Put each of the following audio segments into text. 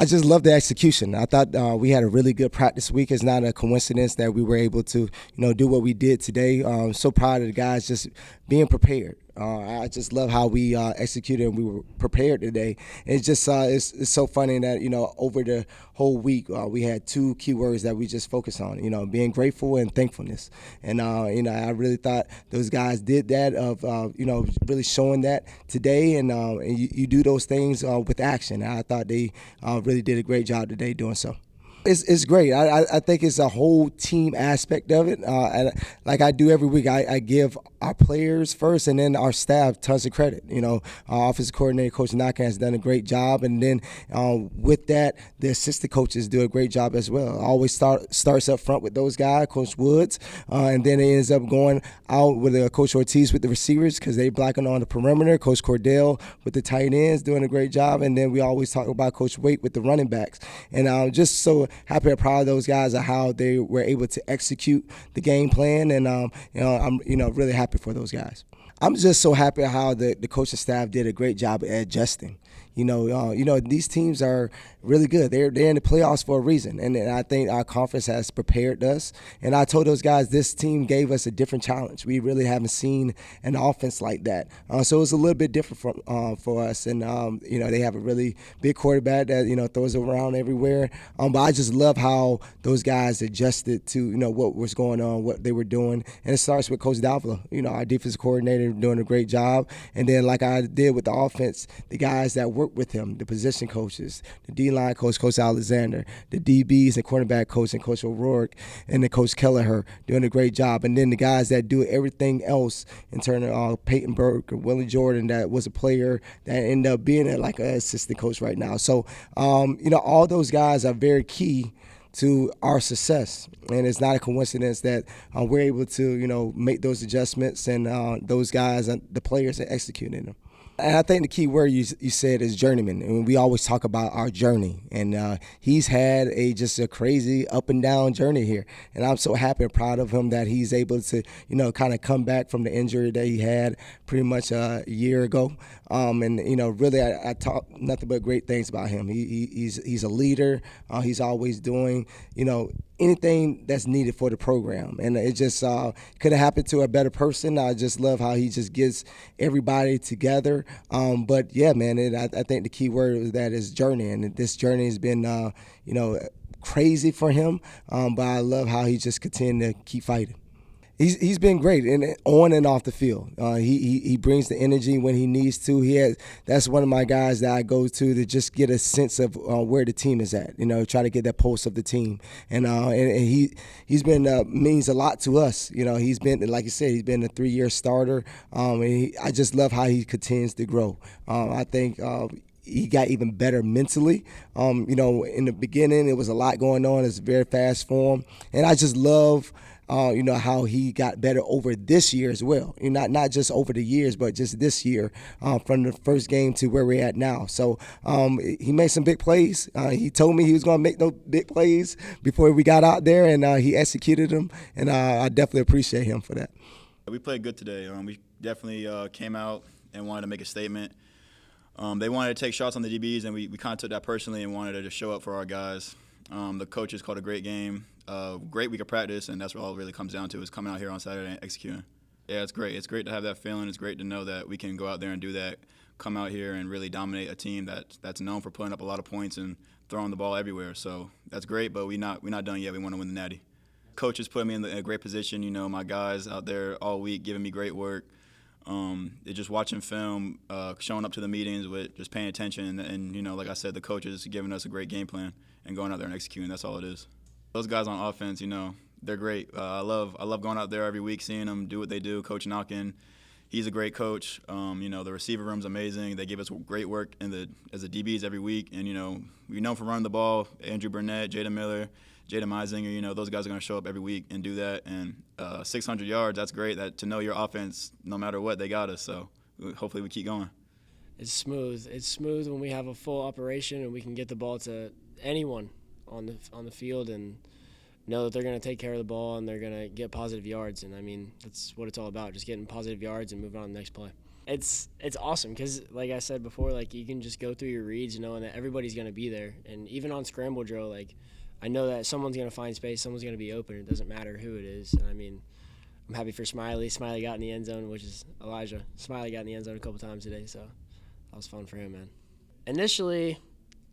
I just love the execution. I thought we had a really good practice week. It's not a coincidence that we were able to, do what we did today. So proud of the guys just being prepared. I just love how we executed and we were prepared today. And it's just it's so funny that over the whole week we had two key words that we just focused on. Being grateful and thankfulness. And I really thought those guys did that of really showing that today. And you do those things with action. And I thought they really did a great job today doing so. It's great. I think it's a whole team aspect of it. And like I do every week, I give our players first and then our staff tons of credit. Our offensive coordinator, Coach Naka, has done a great job. And then with that, the assistant coaches do a great job as well. Always starts up front with those guys, Coach Woods, and then it ends up going out with Coach Ortiz with the receivers because they blocking on the perimeter, Coach Cordell with the tight ends doing a great job. And then we always talk about Coach Waite with the running backs. And just so happy and proud of those guys of how they were able to execute the game plan, and I'm really happy for those guys. I'm just so happy how the coaching staff did a great job at adjusting. These teams are really good. They're in the playoffs for a reason, and I think our conference has prepared us. And I told those guys this team gave us a different challenge. We really haven't seen an offense like that, so it's a little bit different for us. And they have a really big quarterback that throws around everywhere. But I just love how those guys adjusted to what was going on, what they were doing, and it starts with Coach Davila. Our defensive coordinator doing a great job, and then like I did with the offense, the guys that work with him, the position coaches, the D-line coach, Coach Alexander, the DBs and cornerback coach and Coach O'Rourke, and the Coach Kelleher doing a great job. And then the guys that do everything else in terms of Peyton Burke or Willie Jordan, that was a player that ended up being like an assistant coach right now. So, all those guys are very key to our success, and it's not a coincidence that we're able to make those adjustments, and those guys, the players, are executing them. And I think the key word you said is journeyman. And we always talk about our journey. And he's had just a crazy up and down journey here. And I'm so happy and proud of him that he's able to, kind of come back from the injury that he had pretty much a year ago. Really I talk nothing but great things about him. He's a leader. He's always doing, anything that's needed for the program. And it just could have happened to a better person. I just love how he just gets everybody together. But yeah, man, I think the key word of that is journey. And this journey has been, crazy for him. But I love how he just continued to keep fighting. He's been great on and off the field. He brings the energy when he needs to. That's one of my guys that I go to just get a sense of where the team is at. Try to get that pulse of the team. And he's been means a lot to us. He's been, like you said, he's been a 3-year starter. I just love how he continues to grow. I think. He got even better mentally. In the beginning, it was a lot going on. It's very fast for him. And I just love how he got better over this year as well. Not just over the years, but just this year from the first game to where we're at now. So he made some big plays. He told me he was going to make those big plays before we got out there, and he executed them. And I definitely appreciate him for that. We played good today. We definitely came out and wanted to make a statement. They wanted to take shots on the DBs, and we kind of took that personally and wanted to just show up for our guys. The coaches called a great game, great week of practice, and that's what all it really comes down to is coming out here on Saturday and executing. Yeah, it's great. It's great to have that feeling. It's great to know that we can go out there and do that, come out here and really dominate a team that's known for putting up a lot of points and throwing the ball everywhere. So that's great, but we're not done yet. We want to win the Natty. Coaches put me in a great position. My guys out there all week giving me great work. Just watching film, showing up to the meetings with just paying attention, and like I said, the coaches giving us a great game plan and going out there and executing. That's all it is. Those guys on offense, they're great. I love going out there every week, seeing them do what they do. Coach Knockin, he's a great coach. The receiver room's amazing. They give us great work as the DBs every week, and we know for running the ball. Andrew Burnett, Jada Miller, Jada Meisinger, those guys are going to show up every week and do that. And 600 yards, that's great. To know your offense, no matter what, they got us. So hopefully we keep going. It's smooth. It's smooth when we have a full operation and we can get the ball to anyone on the field and know that they're going to take care of the ball and they're going to get positive yards. And, that's what it's all about, just getting positive yards and moving on to the next play. it's awesome because, like I said before, like you can just go through your reads knowing that everybody's going to be there. And even on scramble drill, like I know that someone's going to find space, someone's going to be open. It doesn't matter who it is. And I mean, I'm happy for Smiley. Smiley got in the end zone, which is Elijah. Smiley got in the end zone a couple times today, so that was fun for him, man. Initially,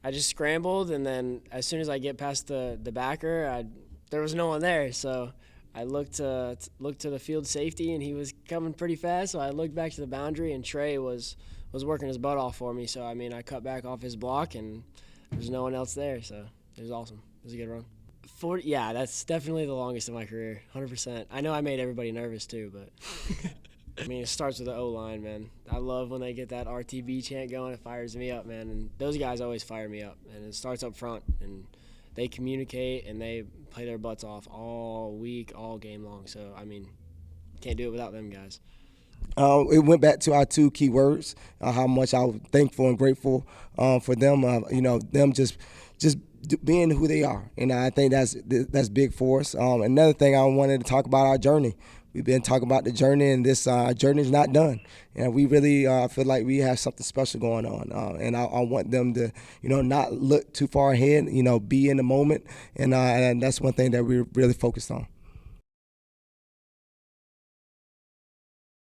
I just scrambled, and then as soon as I get past the backer, there was no one there, so I looked to the field safety, and he was coming pretty fast. So I looked back to the boundary, and Trey was working his butt off for me. So I mean, I cut back off his block, and there was no one else there. So it was awesome. It was a good run. 40, yeah, that's definitely the longest of my career, 100%. I know I made everybody nervous too, but I mean, it starts with the O-line, man. I love when they get that RTB chant going. It fires me up, man. And those guys always fire me up. And it starts up front, and they communicate, and they play their butts off all week, all game long. So, I mean, can't do it without them guys. It went back to our two key words, how much I was thankful and grateful for them, them just being who they are. And I think that's big for us. Another thing I wanted to talk about, our journey. We've been talking about the journey, and this journey is not done. And we really feel like we have something special going on. And I want them to, not look too far ahead, be in the moment. And that's one thing that we're really focused on.